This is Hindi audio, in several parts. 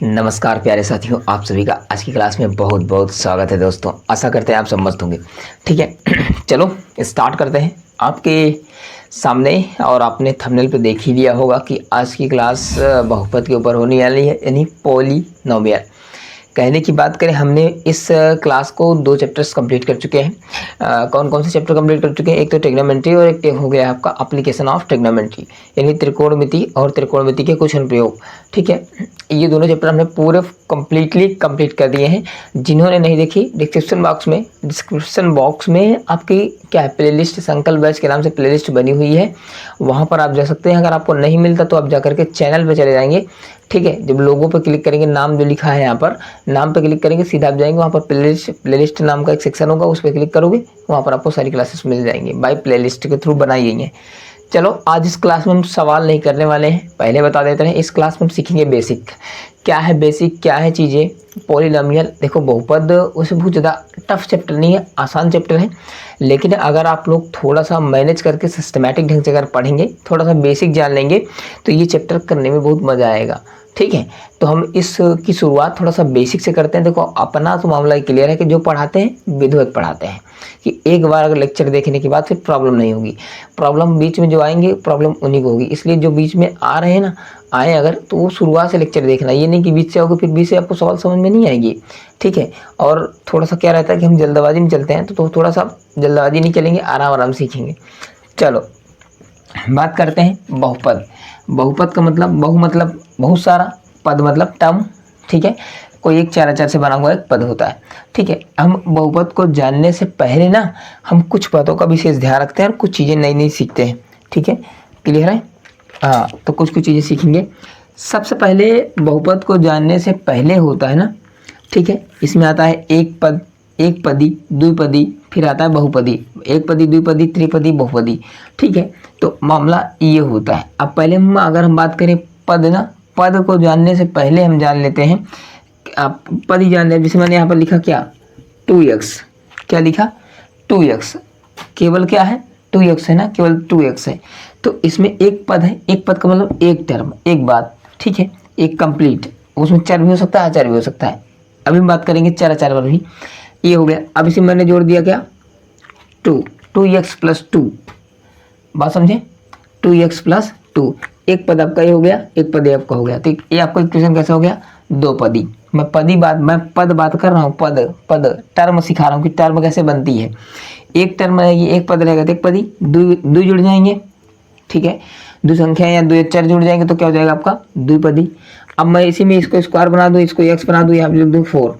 नमस्कार प्यारे साथियों, आप सभी का आज की क्लास में बहुत बहुत स्वागत है। दोस्तों आशा करते हैं आप सब मस्त होंगे। ठीक है चलो स्टार्ट करते हैं। आपके सामने और आपने थंबनेल पे देख ही लिया होगा कि आज की क्लास बहुपद के ऊपर होने वाली है, यानी पॉलीनोमियल। कहने की बात करें, हमने इस क्लास को 2 चैप्टर्स कंप्लीट कर चुके हैं। कौन कौन से चैप्टर कंप्लीट कर चुके हैं? एक तो ट्रिग्नोमेट्री और एक हो गया आपका एप्लीकेशन ऑफ ट्रिग्नोमेट्री, यानी त्रिकोणमिति और त्रिकोणमिति के कुछ अनुप्रयोग। ठीक है, ये दोनों चैप्टर हमने पूरे कंप्लीटली कंप्लीट कर दिए हैं। जिन्होंने नहीं देखी, डिस्क्रिप्शन बॉक्स में आपकी क्या है, प्लेलिस्ट संकल्प बैच के नाम से प्लेलिस्ट बनी हुई है, वहाँ पर आप जा सकते हैं। अगर आपको नहीं मिलता तो आप जा करके चैनल पे चले जाएंगे। ठीक है, जब लोगों पर क्लिक करेंगे, नाम जो लिखा है यहाँ पर, नाम पे क्लिक करेंगे, सीधा आप जाएंगे, वहाँ पर प्लेलिस्ट नाम का एक सेक्शन होगा, उस पर क्लिक करोगे, वहाँ पर आपको सारी क्लासेस मिल जाएंगी, बाय प्लेलिस्ट के थ्रू बनाई गई हैं। चलो आज इस क्लास में हम सवाल नहीं करने वाले हैं, पहले बता देते हैं। इस क्लास में हम सीखेंगे बेसिक, क्या है बेसिक, क्या है चीज़ें। पॉलीनोमियल देखो, बहुपद उससे बहुत ज़्यादा टफ चैप्टर नहीं है, आसान चैप्टर है। लेकिन अगर आप लोग थोड़ा सा मैनेज करके सिस्टमैटिक ढंग से अगर पढ़ेंगे, थोड़ा सा बेसिक जान लेंगे, तो ये चैप्टर करने में बहुत मज़ा आएगा। ठीक है, तो हम इसकी शुरुआत थोड़ा सा बेसिक से करते हैं। देखो, अपना तो मामला क्लियर है कि जो पढ़ाते हैं विधिवत पढ़ाते हैं, कि एक बार अगर लेक्चर देखने के बाद फिर प्रॉब्लम नहीं होगी। प्रॉब्लम बीच में जो आएंगे, प्रॉब्लम उन्हीं को होगी। इसलिए जो बीच में आ रहे हैं ना, आए अगर, तो वो शुरुआत से लेक्चर देखना, ये नहीं कि बीच से आओगे फिर बीच से आपको सवाल समझ में नहीं आएगी। ठीक है, और थोड़ा सा क्या रहता है कि हम जल्दबाजी में चलते हैं, तो थोड़ा सा जल्दबाजी नहीं चलेंगे, आराम आराम सीखेंगे। चलो बात करते हैं बहुपद। बहुपद का मतलब, बहु मतलब बहुत सारा, पद मतलब टर्म। ठीक है, कोई एक चार अक्षर से बना हुआ एक पद होता है। ठीक है, हम बहुपद को जानने से पहले ना, हम कुछ पदों का विशेष ध्यान रखते हैं और कुछ चीज़ें नई नई सीखते हैं। ठीक है, क्लियर है? हाँ, तो कुछ कुछ चीज़ें सीखेंगे। सबसे पहले बहुपद को जानने से पहले होता है ना, ठीक है, इसमें आता है एक पद, एक पदी, द्विपदी, फिर आता है बहुपदी, एक पदी, द्विपदी, त्रिपदी, बहुपदी। ठीक है, तो मामला ये होता है। अब पहले हम अगर हम बात करें पद ना, पद को जानने से पहले हम जान लेते हैं, आप पद ही जान लें। जैसे मैंने यहाँ पर लिखा क्या, 2x, क्या लिखा, 2x, केवल क्या है, 2x है ना, केवल 2x है। तो इसमें एक पद है, एक पद का मतलब एक टर्म, एक बात। ठीक है, एक कंप्लीट, उसमें चर भी हो सकता है, अचर भी हो सकता है। अभी हम बात करेंगे चर अचर पर भी। ये हो गया। अब इसे मैंने जोड़ दिया क्या, 2x + 2, बात समझे, 2x + 2, एक पद आपका ये हो गया, एक पद ये आपका हो गया। तो ये आपका इक्वेशन कैसे हो गया, दो पदी। मैं पद बात कर रहा हूँ, पद टर्म सिखा रहा हूँ कि टर्म कैसे बनती है। एक टर्म रहेगी, एक पद रहेगा तो एक पदी, दो जुड़ जाएंगे। ठीक है, दो संख्या या दो अक्षर जुड़ जाएंगे तो क्या हो जाएगा आपका, द्विपदी। अब मैं इसी में इसको स्क्वायर बना दूँ, इसको x बना दूँ, यहाँ पे लिख दूँ 4,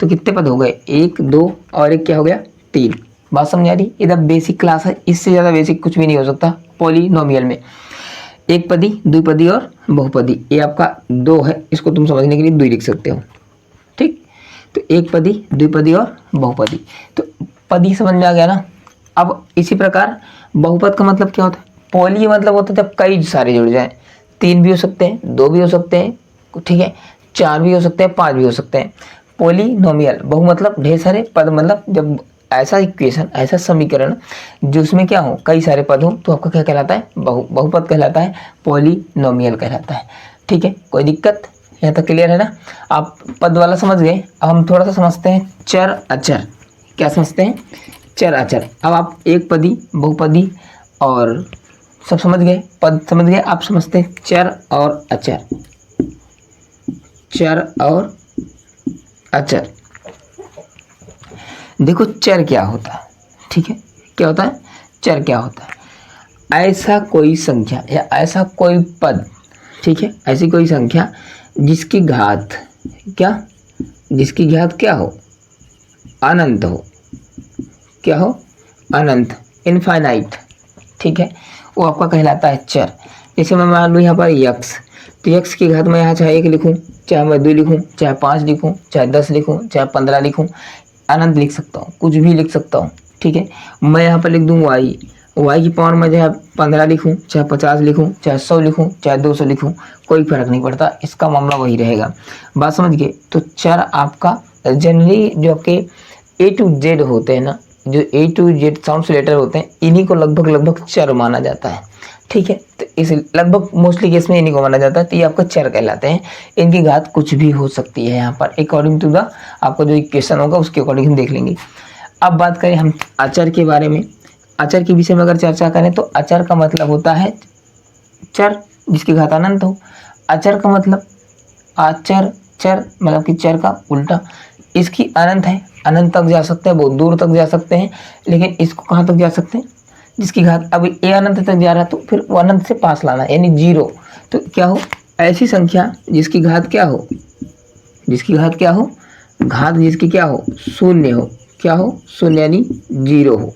तो कितने पद हो गए, 1 2 और एक क्या हो गया, 3। बात समझ आ रही? इधर बेसिक क्लास है, इससे ज़्यादा बेसिक कुछ भी नहीं हो सकता पॉलीनोमियल में। एक पदी, द्विपदी और बहुपदी, ये आपका 2 है, इसको तुम समझने के लिए 2 लिख सकते हो। ठीक, तो एक पदी, द्विपदी और बहुपदी। तो पदी समझ में आ गया ना। अब इसी प्रकार बहुपद का मतलब क्या होता है, पॉली मतलब होता है जब कई सारे जुड़ जाएं, 3 भी हो सकते हैं, 2 भी हो सकते हैं, ठीक है, 4 भी हो सकते हैं, 5 भी हो सकते हैं। पॉलीनोमियल, बहु मतलब ढेर सारे, पद मतलब जब ऐसा इक्वेशन, ऐसा समीकरण जिसमें क्या हो, कई सारे पद हो, तो आपका क्या कहलाता है, बहुपद कहलाता है, पॉलीनोमियल कहलाता है। ठीक है, कोई दिक्कत? यहाँ तक क्लियर है ना? आप पद वाला समझ गए। अब हम थोड़ा सा समझते हैं चर अचर। क्या समझते हैं, चर अचर। अब आप एक पदी, बहुपदी और सब समझ गए, पद समझ गए, आप समझते हैं चर और अचर। चर और अचर, देखो चर क्या होता है। ठीक है, क्या होता है, चर क्या होता है, ऐसा कोई संख्या या ऐसा कोई पद, ठीक है, ऐसी कोई संख्या जिसकी घात क्या, जिसकी घात क्या हो, अनंत हो, क्या हो, अनंत, इनफाइनाइट। ठीक है, वो आपका कहलाता है चर। जैसे मैं मान लूँ यहाँ पर x, तो x की घात मैं यहाँ चाहे 1 लिखूँ, चाहे मैं 2 लिखूँ, चाहे 5 लिखूँ, चाहे 10 लिखूँ, चाहे 15 लिखूँ, अनंत लिख सकता हूँ, कुछ भी लिख सकता हूँ। ठीक है, मैं यहाँ पर लिख दूँ y की पावर में चाहे 15 लिखूँ, चाहे 50 लिखूँ, चाहे 100 लिखूँ, चाहे 200 लिखूँ, कोई फर्क नहीं पड़ता, इसका मामला वही रहेगा। बात समझ गए? तो चर आपका जनरली जो आपके A to Z होते हैं ना, जो A to Z sounds letter होते हैं, इन्हीं को लगभग चर माना जाता है। ठीक है। तो इस लगभग मोस्टली केस में इन्हीं को माना जाता है। तो ये आपका चर कहलाते हैं। इनकी घात कुछ भी हो सकती है यहाँ पर, अकॉर्डिंग टू द आपका जो इक्वेशन होगा उसके अकॉर्डिंग हम देख लेंगे। अब बात करें हम अचर के बारे में। अचर के विषय में अगर चर्चा करें तो अचर का मतलब होता है चर जिसकी घात अनंत हो। अचर का मतलब आचर चर मतलब कि चर का उल्टा। इसकी अनंत है, अनंत तक जा सकते हैं, बहुत दूर तक जा सकते हैं, लेकिन इसको कहाँ तक जा सकते हैं जिसकी घात अब ए अनंत तक जा रहा है तो फिर वो अनंत से पास लाना यानी 0। तो क्या हो, ऐसी संख्या जिसकी घात क्या हो, जिसकी घात क्या हो, घात जिसकी क्या हो, शून्य हो। क्या हो, शून्य यानी 0 हो।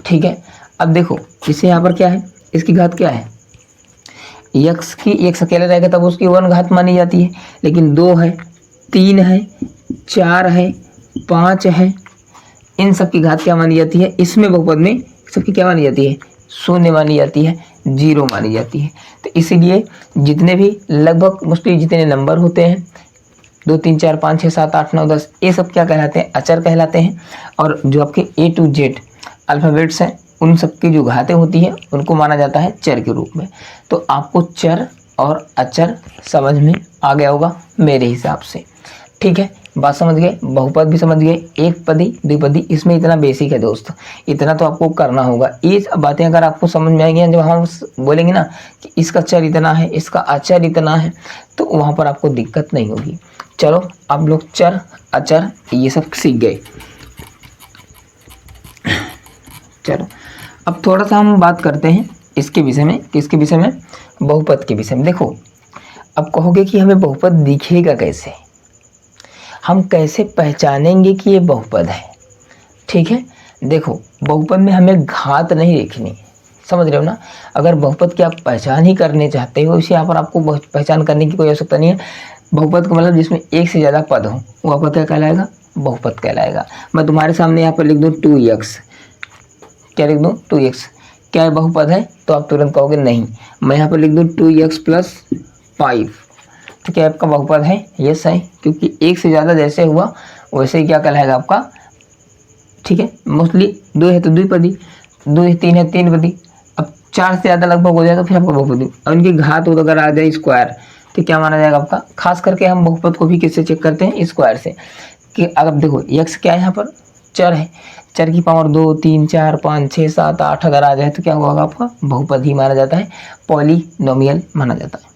ठीक है। अब देखो इसे यहाँ पर क्या है, इसकी घात क्या है, यक्स की एक अकेला रहेगा तब उसकी 1 घात मानी जाती है, लेकिन 2 है, 3 है, 4 है, 5 है, इन सब की घात क्या मानी जाती है, इसमें बहुपद में सबकी क्या मानी जाती है, शून्य मानी जाती है, 0 मानी जाती है। तो इसीलिए जितने भी लगभग मोस्टली जितने नंबर होते हैं 2 3 4 5 6 7 8 9 10 ये सब क्या कहलाते हैं, अचर कहलाते हैं। और जो आपके A to Z अल्फ़ाबेट्स हैं उन सब की जो घातें होती हैं उनको माना जाता है चर के रूप में। तो आपको चर और अचर समझ में आ गया होगा मेरे हिसाब से। ठीक है, बात समझ गए, बहुपद भी समझ गए, एक पदी द्विपदी, इसमें इतना बेसिक है दोस्त, इतना तो आपको करना होगा। ये बातें अगर आपको समझ में आएंगी, जब हम बोलेंगे ना कि इसका चर इतना है, इसका अचर इतना है, तो वहाँ पर आपको दिक्कत नहीं होगी। चलो आप लोग चर अचर ये सब सीख गए। चलो अब थोड़ा सा हम बात करते हैं इसके विषय में, किसके विषय में, बहुपद के विषय में। देखो अब कहोगे कि हमें बहुपद दिखेगा कैसे, हम कैसे पहचानेंगे कि ये बहुपद है। ठीक है, देखो बहुपद में हमें घात नहीं देखनी, समझ रहे हो ना। अगर बहुपद की आप पहचान ही करने चाहते हो, इसे यहाँ पर आपको पहचान करने की कोई आवश्यकता नहीं है। बहुपद का मतलब जिसमें एक से ज़्यादा पद हो वो आपका क्या कहलाएगा, बहुपद कहलाएगा। मैं तुम्हारे सामने यहाँ पर लिख दूँ 2x, क्या लिख दूँ 2x, क्या है बहुपद है, तो आप तुरंत कहोगे नहीं। मैं यहाँ पर लिख दूँ 2x + 5, तो क्या आपका बहुपद है, यस है, क्योंकि एक से ज़्यादा जैसे हुआ वैसे ही क्या कहलाएगा आपका। ठीक है, मोस्टली 2 है तो द्विपदी, 2 है 3 है 3 पदी, अब 4 से ज़्यादा लगभग हो जाएगा फिर आपका बहुपदी। अब इनकी घात हो तो अगर आ जाए स्क्वायर तो क्या माना जाएगा आपका। खास करके हम बहुपद को भी किससे चेक करते हैं, स्क्वायर से। कि अगर देखो यक्स क्या है, यहाँ पर चर है, चर की पावर 2 3 4 5 6 7 8 अगर आ जाए तो क्या होगा आपका, बहुपद ही माना जाता है, पॉलिनोमियल माना जाता है।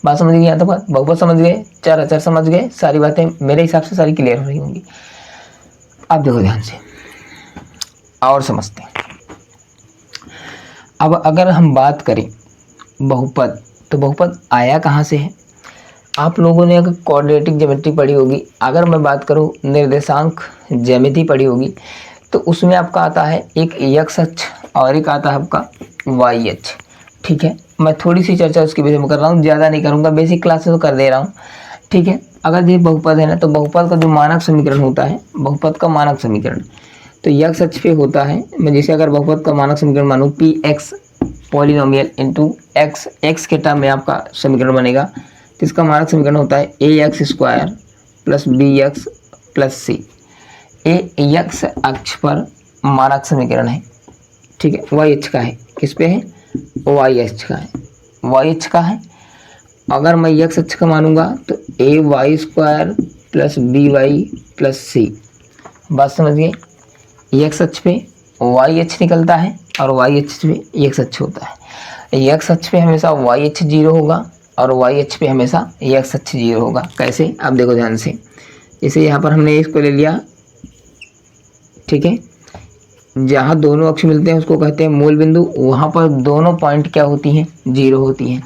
बात समझ गई, यहाँ तक बात, बहुपद समझ गए, चर अचर समझ गए, सारी बातें मेरे हिसाब से सारी क्लियर हो रही होंगी। अब देखो ध्यान से और समझते हैं। अब अगर हम बात करें बहुपद, तो बहुपद आया कहाँ से है। आप लोगों ने अगर क्वाड्रेटिक ज्योमेट्री पढ़ी होगी, अगर मैं बात करूँ निर्देशांक ज्यामिति पढ़ी होगी, तो उसमें आपका आता है एक एक्स अक्ष और एक आता है आपका वाई अक्ष। ठीक है, मैं थोड़ी सी चर्चा उसके विषय में कर रहा हूँ, ज़्यादा नहीं करूँगा, बेसिक क्लास में तो कर दे रहा हूँ। ठीक है, अगर ये बहुपद है ना, तो बहुपद का जो मानक समीकरण होता है, बहुपद का मानक समीकरण तो एक्स अक्ष पे होता है। मैं जैसे अगर बहुपद का मानक समीकरण मानूँ P x polynomial into x, x के टर्म में आपका समीकरण बनेगा, तो इसका मानक समीकरण होता है ax² + bx + c। ए एक्स अक्ष पर मानक समीकरण है, ठीक है, वाई अक्ष का है, किस पे है, वाई अक्ष का है, वाई अक्ष का है। अगर मैं एक्स अक्ष का मानूंगा तो ay² + by + c। बात समझ गए, एक्स अक्ष पे वाई अक्ष निकलता है और वाई अक्ष पे एक्स अक्ष होता है। एक्स अक्ष पे हमेशा वाई अक्ष 0 होगा और वाई अक्ष पे हमेशा एक्स अक्ष 0 होगा। कैसे, आप देखो ध्यान से, जैसे यहाँ पर हमने इसको ले लिया, ठीक है, जहाँ दोनों अक्ष मिलते हैं उसको कहते हैं मूल बिंदु, वहाँ पर दोनों पॉइंट क्या होती हैं, 0 होती हैं।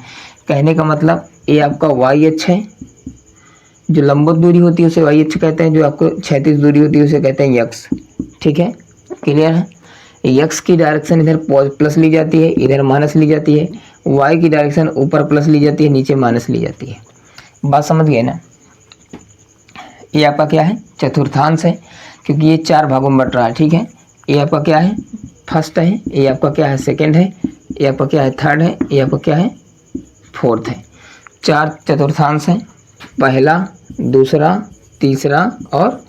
कहने का मतलब ये आपका वाई अक्ष है, जो लंबवत दूरी होती है उसे वाई अक्ष कहते हैं, जो आपको क्षैतिज दूरी होती है उसे कहते हैं एक्स। ठीक है, क्लियर है। एक्स की डायरेक्शन इधर प्लस ली जाती है, इधर माइनस ली जाती है, वाई की डायरेक्शन ऊपर प्लस ली जाती है, नीचे माइनस ली जाती है। बात समझ गए ना। ये आपका क्या है, चतुर्थांश है, क्योंकि ये 4 भागों में बट रहा है। ठीक है, ये आपका क्या है, फर्स्ट है, ये आपका क्या है, सेकंड है, ये आपका क्या है, थर्ड है, ये आपका क्या है, फोर्थ है। 4 चतुर्थांश हैं, पहला, दूसरा, तीसरा और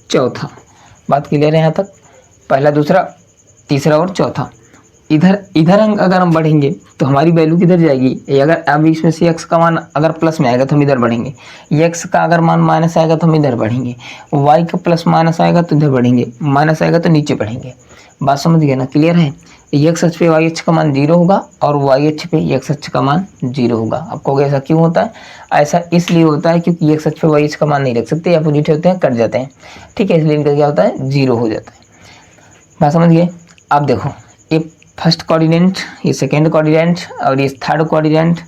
चौथा। बात क्लियर है यहाँ तक, पहला, दूसरा, तीसरा और चौथा। इधर इधर अगर हम बढ़ेंगे तो हमारी वैल्यू किधर जाएगी, ये अगर अब इसमें से x का मान अगर प्लस में आएगा तो हम इधर बढ़ेंगे, x का अगर मान माइनस आएगा तो हम इधर बढ़ेंगे, y का प्लस माइनस आएगा तो इधर बढ़ेंगे, माइनस आएगा तो नीचे बढ़ेंगे। बात समझ गए ना, क्लियर है। x अक्ष पे y अक्ष का मान 0 होगा और y अक्ष पे x अक्ष का मान 0 होगा। आपको ऐसा क्यों होता है, ऐसा इसलिए होता है क्योंकि x अक्ष पे y अक्ष का मान नहीं रख सकते, अपोजिट होते हैं, कट जाते हैं, ठीक है, इसलिए इनका क्या होता है 0 हो जाता है। बात समझ गए। अब देखो ये फर्स्ट कोऑर्डिनेट, ये सेकेंड कोऑर्डिनेट और ये थर्ड कोऑर्डिनेट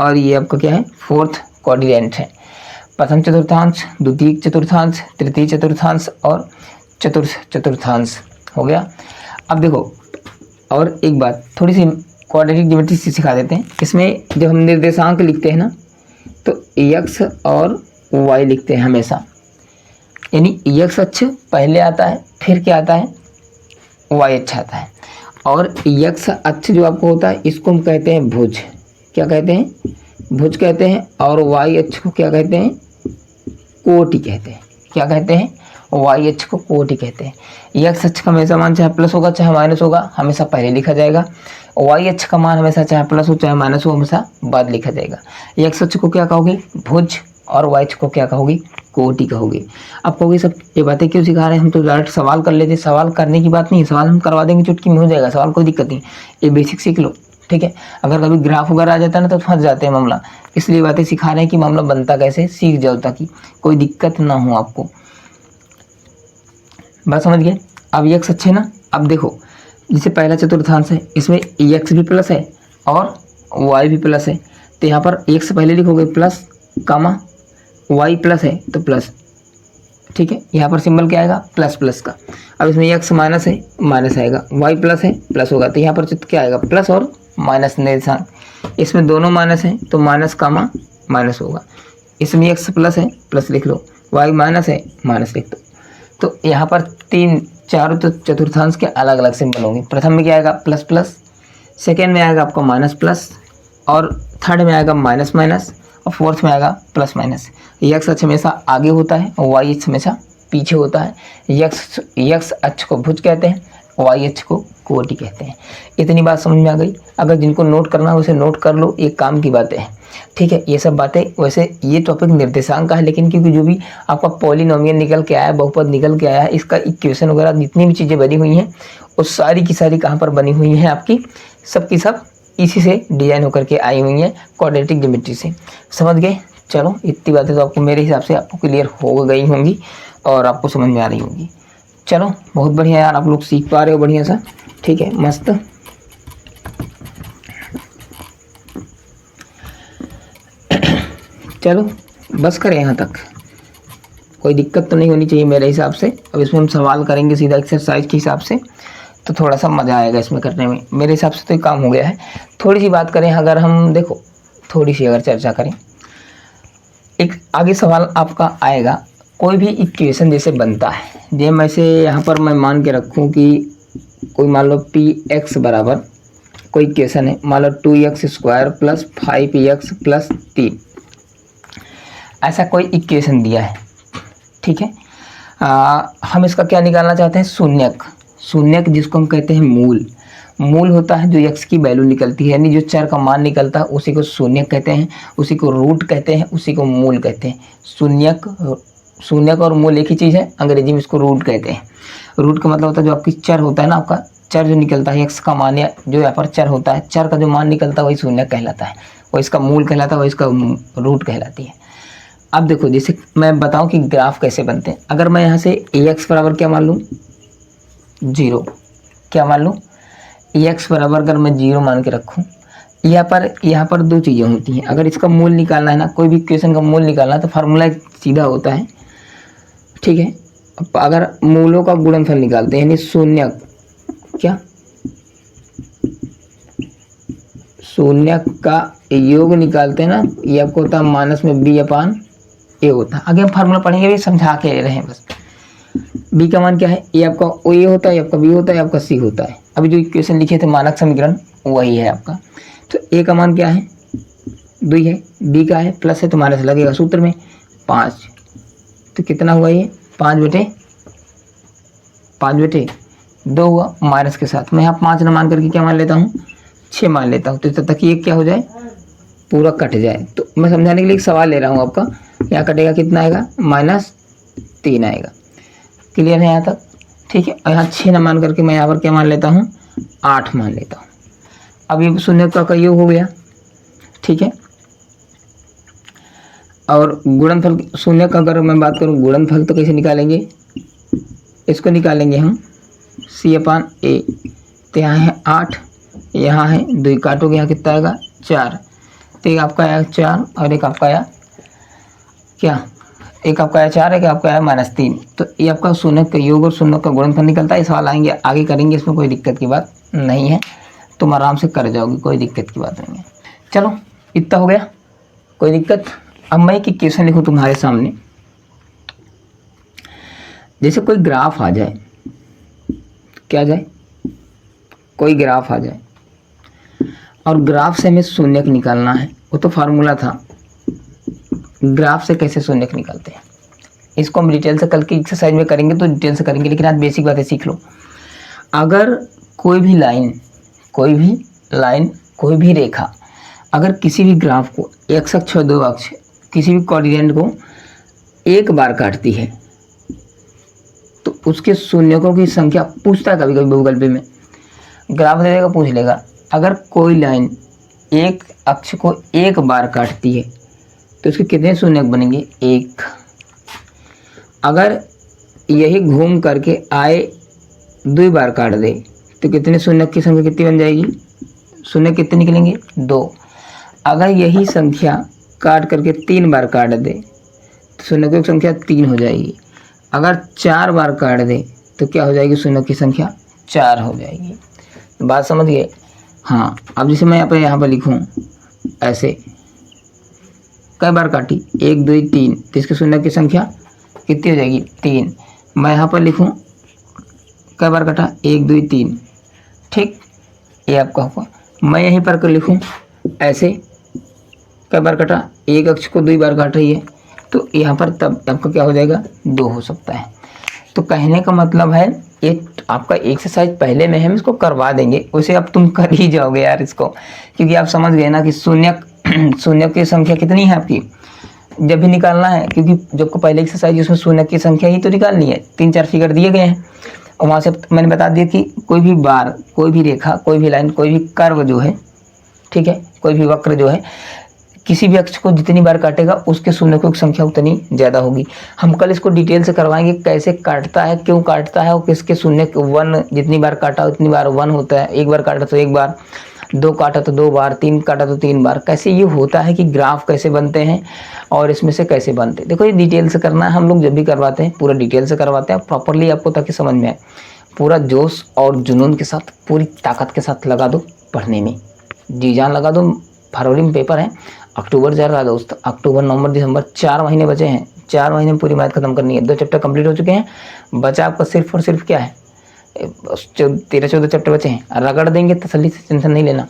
और ये आपका क्या है फोर्थ कोऑर्डिनेट है। प्रथम चतुर्थांश, द्वितीय चतुर्थांश, तृतीय चतुर्थांश और चतुर्थ चतुर्थांश हो गया। अब देखो और एक बात थोड़ी सी क्वाड्रेटिक ज्योमेट्री से सिखा देते हैं। इसमें जब हम निर्देशांक लिखते हैं ना तो x और y लिखते हैं हमेशा, यानी x अक्ष पहले आता है, फिर क्या आता है y अक्ष आता है, और x अक्ष जो आपको होता है इसको हम कहते हैं भुज, क्या कहते हैं भुज कहते हैं, और y अक्ष को क्या कहते हैं कोटि कहते हैं, क्या कहते हैं y अक्ष को कोटि कहते हैं। x अक्ष का हमेशा मान चाहे प्लस होगा चाहे माइनस होगा हमेशा पहले लिखा जाएगा, y अक्ष का मान हमेशा चाहे प्लस हो चाहे माइनस हो हमेशा बाद लिखा जाएगा। x अक्ष को क्या कहोगे भुज और y अक्ष को क्या कहोगे कोटि कहोगे। अब कहोगे सब ये बातें क्यों सिखा रहे हैं, हम तो डायरेक्ट सवाल कर लेते, सवाल करने की बात नहीं है, सवाल हम करवा देंगे चुटकी में हो जाएगा, सवाल कोई दिक्कत नहीं, ये बेसिक सीख लो, ठीक है। अगर कभी ग्राफ वगैरह आ जाता है ना तो फंस जाते हैं मामला, इसलिए बातें सिखा रहे हैं कि मामला बनता कैसे सीख जाओ ताकि कोई दिक्कत ना हो आपको। बात समझ गए। अब x अक्ष है ना, अब देखो जैसे पहला चतुर्थांश है इसमें x भी प्लस है और y भी प्लस है, तो यहाँ पर x पहले लिखोगे प्लस कामा y प्लस है तो प्लस, ठीक है, यहाँ पर सिंबल क्या आएगा प्लस प्लस का। अब इसमें x माइनस है माइनस आएगा, y प्लस है प्लस होगा, तो यहाँ पर क्या आएगा प्लस और माइनस निर्देशांक, इसमें दोनों माइनस है तो माइनस कामा माइनस होगा, इसमें x प्लस है प्लस लिख लो, y माइनस है माइनस लिख दो। तो यहाँ पर चारों तो चतुर्थांश के अलग अलग सिंबल होंगे। प्रथम में क्या आएगा प्लस प्लस, सेकेंड में आएगा आपका माइनस प्लस, और थर्ड में आएगा माइनस माइनस, और फोर्थ में आएगा प्लस माइनस। x अक्ष हमेशा आगे होता है और y अक्ष हमेशा पीछे होता है। x अक्ष को भुज कहते हैं, y अक्ष को कोटि कहते हैं। इतनी बात समझ में आ गई। अगर जिनको नोट करना है उसे नोट कर लो, एक काम की बातें हैं, ठीक है। ये सब बातें वैसे ये टॉपिक निर्देशांक का है, लेकिन क्योंकि जो भी आपका पॉलिनोमियल निकल के आया है, बहुपद निकल के आया है, इसका इक्वेशन वगैरह जितनी भी चीज़ें बनी हुई हैं वो सारी की सारी कहाँ पर बनी हुई हैं आपकी, सब की सब इसी से डिजाइन होकर के आई हुई हैं क्वाड्रेटिक ज्योमेट्री से। समझ गए। चलो इतनी बातें तो आपको मेरे हिसाब से आपको क्लियर हो गई होंगी और आपको समझ में आ रही होंगी। चलो बहुत बढ़िया यार, आप लोग सीख पा रहे हो बढ़िया सा, ठीक है, मस्त। चलो बस करें यहाँ तक, कोई दिक्कत तो नहीं होनी चाहिए मेरे हिसाब से। अब इसमें हम सवाल करेंगे सीधा एक्सरसाइज के हिसाब से, तो थोड़ा सा मज़ा आएगा इसमें करने में। मेरे हिसाब से तो ये काम हो गया है। थोड़ी सी बात करें अगर हम, देखो थोड़ी सी अगर चर्चा करें, एक आगे सवाल आपका आएगा, कोई भी इक्वेशन जैसे बनता है, जैसे मैं से यहाँ पर मैं मान के रखूँ कि कोई मान लो px बराबर कोई इक्वेशन है, मान लो 2x² प्लस 5x प्लस 3, ऐसा कोई इक्वेशन दिया है, ठीक है। हम इसका क्या निकालना चाहते हैं शून्यक, शून्यक जिसको हम कहते हैं मूल, मूल होता है जो x की वैल्यू निकलती है, यानी जो चर का मान निकलता है उसी को शून्यक कहते हैं, उसी को रूट कहते हैं, उसी को मूल कहते हैं। शून्यक और मूल एक ही चीज़ है, अंग्रेजी में इसको रूट कहते हैं। रूट का मतलब होता है जो आपकी चर होता है ना, आपका चर जो निकलता है x का मान, या जो यहाँ पर चर होता है, चर का जो मान निकलता है वही शून्यक कहलाता है, वो इसका मूल कहलाता है, वो इसका रूट कहलाती है। अब देखो जैसे मैं बताऊं कि ग्राफ कैसे बनते हैं। अगर मैं यहाँ से ax बराबर क्या मान लूँ 0, क्या मान लूँ ax बराबर अगर मैं 0 मान के रखूँ, यहाँ पर दो चीज़ें होती हैं। अगर इसका मूल निकालना है ना, कोई भी इक्वेशन का मूल निकालना है तो फार्मूला सीधा होता है, ठीक है। अगर मूलों का गुणनफल निकालते हैं, यानी शून्यक, क्या शून्यक का योग निकालते हैं ना, ये आपको होता है माइनस में b/a होता है। आगे हम फार्मूला पढ़ेंगे, भी समझा के रहे हैं बस। b का मान क्या है, ये आपका a होता है, आपका b होता है, आपका c होता है। अभी जो इक्वेशन लिखे थे मानक समीकरण वही है आपका। तो a का मान क्या है 2 है, b का है प्लस है तो माइनस लगेगा सूत्र में 5, तो कितना हुआ ये 5/5 2 हुआ माइनस के साथ, मैं यहाँ 5 ना मान करके क्या मान लेता हूँ, 6 मान लेता हूँ, तो तब तक ये क्या हो जाए, पूरा कट जाए। तो मैं समझाने के लिए एक सवाल ले रहा हूँ आपका, यहाँ कटेगा कितना आएगा, -3 आएगा। क्लियर है यहाँ तक? ठीक है। और यहाँ 6 ना मान करके मैं यहाँ पर क्या मान लेता हूँ, 8 मान लेता हूँ। अब ये शून्य का योग हो गया। ठीक है। और गुणनफल शून्य का अगर मैं बात करूँ गुणनफल तो कैसे निकालेंगे, इसको निकालेंगे हम C/A। तो यहाँ है 8, यहाँ है 2 काटोगे, यहाँ कितना आएगा 4। तो एक आपका आया 4 और एक आपका आया क्या, एक आपका आया 4, एक आपका आया -3। तो ये आपका शून्य का योग और शून्य का गुणनफल निकलता है। ये सवाल आएंगे आगे करेंगे, इसमें कोई दिक्कत की बात नहीं है, तुम आराम से कर जाओगे, कोई दिक्कत की बात नहीं है। चलो इतना हो गया, कोई दिक्कत। अब मैं एक इक्वेशन लिखूँ तुम्हारे सामने। जैसे कोई ग्राफ आ जाए, क्या आ जाए, कोई ग्राफ आ जाए और ग्राफ से हमें शून्यक निकालना है। वो तो फार्मूला था, ग्राफ से कैसे शून्यक निकालते हैं इसको हम डिटेल से कल की एक्सरसाइज में करेंगे, तो डिटेल से करेंगे, लेकिन आज बेसिक बातें सीख लो। अगर कोई भी लाइन, कोई भी रेखा अगर किसी भी ग्राफ को x अक्ष और 2 अक्ष किसी भी कोऑर्डिनेट को एक बार काटती है तो उसके शून्यकों की संख्या पूछता है कभी कभी गूगल पे में, ग्राफ दे देगा, पूछ लेगा। अगर कोई लाइन एक अक्ष को एक बार काटती है तो उसके कितने शून्यक बनेंगे, 1। अगर यही घूम करके आए 2 बार काट दे तो कितने शून्यक की संख्या कितनी बन जाएगी, शून्य कितने निकलेंगे, 2। अगर यही संख्या काट करके 3 बार काट दे तो शून्यकों की संख्या 3 हो जाएगी। अगर 4 बार काट दे तो क्या हो जाएगी, शून्य की संख्या 4 हो जाएगी। बात समझ गए? हाँ। अब जैसे मैं यहाँ पर लिखूँ ऐसे, कई बार काटी, 1 2 3, तो इसके शून्य की संख्या कितनी हो जाएगी, 3। मैं यहाँ पर लिखूँ कई बार काटा, 1 2 3। ठीक, ये आपका होगा। मैं यहीं पर कर लिखूँ ऐसे, कई बार काटा, एक अक्ष को 2 बार काट रही है, तो यहाँ पर तब आपका क्या हो जाएगा, 2 हो सकता है। तो कहने का मतलब है ये आपका एक्सरसाइज पहले में हम इसको करवा देंगे, उसे अब तुम कर ही जाओगे यार इसको, क्योंकि आप समझ गए ना कि शून्य की संख्या कितनी है आपकी जब भी निकालना है, क्योंकि जब को पहले एक्सरसाइज उसमें शून्य की संख्या ही तो निकालनी है, 3-4 फिगर दिए गए हैं और वहाँ से मैंने बता दिया कि कोई भी बार, कोई भी रेखा, कोई भी लाइन, कोई भी कर्व जो है, ठीक है, कोई भी वक्र जो है, किसी भी अक्ष को जितनी बार काटेगा उसके शून्यकों की संख्या उतनी ज़्यादा होगी। हम कल इसको डिटेल से करवाएंगे, कैसे काटता है, क्यों काटता है और किसके शून्य 1 जितनी बार काटा उतनी बार 1 होता है, 1 बार काटा तो 1 बार, 2 काटा तो 2 बार, 3 काटा तो 3 बार, कैसे ये होता है कि ग्राफ कैसे बनते हैं और इसमें से कैसे बनते हैं। देखो ये डिटेल से करना है, हम लोग जब भी करवाते हैं पूरा डिटेल से करवाते हैं प्रॉपरली आपको, ताकि समझ में आए। पूरा जोश और जुनून के साथ, पूरी ताकत के साथ लगा दो पढ़ने में, जी जान लगा दो। फरवरी में पेपर है, अक्टूबर चल रहा है दोस्त, अक्टूबर नवंबर दिसंबर 4 महीने बचे हैं, 4 महीने में पूरी मैथ खत्म करनी है। 2 चैप्टर कंप्लीट हो चुके हैं, बचा आपका सिर्फ और सिर्फ क्या है, 13-14 चैप्टर बचे हैं, रगड़ देंगे, तसल्ली से, टेंशन नहीं लेना,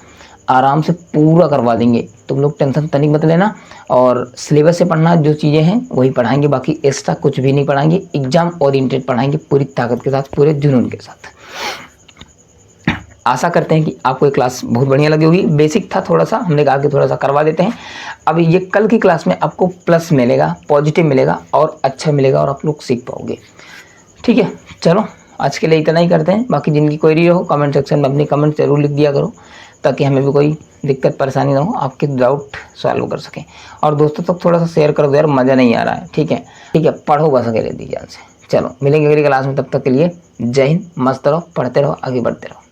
आराम से पूरा करवा देंगे, तुम लोग टेंशन तनिक मत लेना। और सिलेबस से पढ़ना, जो चीज़ें हैं वही पढ़ाएंगे, बाकी एक्स्ट्रा कुछ भी नहीं पढ़ाएंगे, एग्जाम ओरिएंटेड पढ़ाएंगे पूरी ताकत के साथ, पूरे जुनून के साथ। आशा करते हैं कि आपको ये क्लास बहुत बढ़िया लगी होगी। बेसिक था थोड़ा सा, हमने कहा कि थोड़ा सा करवा देते हैं। अब ये कल की क्लास में आपको प्लस मिलेगा, पॉजिटिव मिलेगा और अच्छा मिलेगा और आप लोग सीख पाओगे। ठीक है, चलो आज के लिए इतना ही करते हैं। बाकी जिनकी क्वेरी हो कमेंट सेक्शन में अपनी कमेंट जरूर लिख दिया करो, ताकि हमें भी कोई दिक्कत परेशानी ना हो, आपके डाउट सॉल्व कर सकें। और दोस्तों तक थोड़ा सा शेयर कर दो यार, मज़ा नहीं आ रहा है। ठीक है, पढ़ो बस अकेले दी जान से। चलो मिलेंगे अगली क्लास में, तब तक के लिए जय हिंद, मस्त रहो, पढ़ते रहो, आगे बढ़ते रहो।